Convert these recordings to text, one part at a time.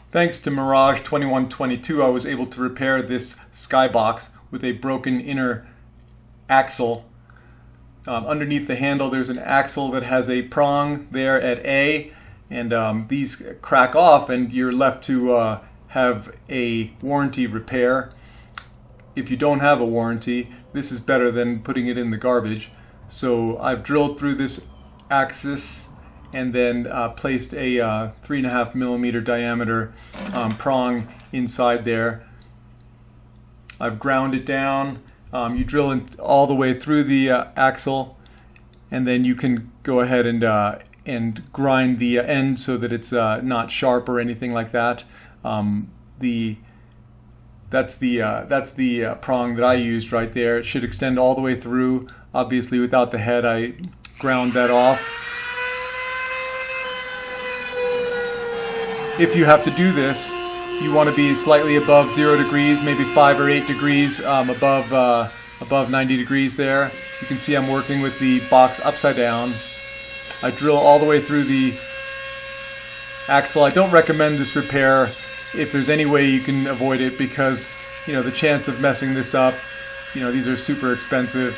Thanks to Mirage 2122, I was able to repair this Skybox with a broken inner axle. Underneath the handle there's an axle that has a prong there at A, and these crack off and you're left to have a warranty repair. If you don't have a warranty, this is better than putting it in the garbage. So I've drilled through this axis and then placed a 3.5 millimeter diameter prong inside there. I've ground it down. You drill in all the way through the axle, and then you can go ahead and grind the end so that it's not sharp or anything like that. That's the prong that I used right there. It should extend all the way through. Obviously, without the head, I ground that off. If you have to do this, you want to be slightly above 0 degrees, maybe 5 or 8 degrees above 90 degrees there. You can see I'm working with the box upside down. I drill all the way through the axle. I don't recommend this repair if there's any way you can avoid it, because the chance of messing this up, these are super expensive,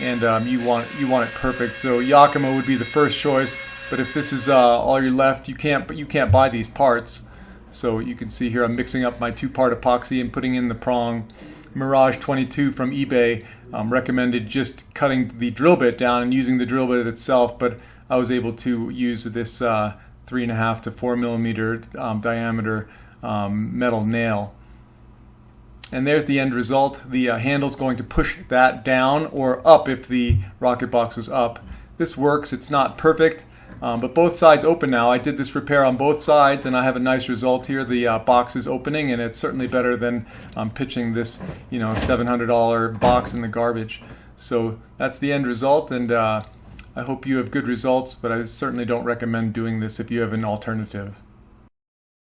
and you want it perfect. So Yakima would be the first choice. But if this is all you're left, you can't buy these parts. So you can see here I'm mixing up my 2-part epoxy and putting in the prong. Mirage 22 from eBay recommended just cutting the drill bit down and using the drill bit itself, but I was able to use this 3.5 to 4 millimeter diameter metal nail. And there's the end result. The handle's going to push that down or up if the rocket box was up. This works. It's not perfect. But both sides open now. I did this repair on both sides and I have a nice result here. The box is opening, and it's certainly better than pitching this $700 box in the garbage. So that's the end result, and I hope you have good results, but I certainly don't recommend doing this if you have an alternative.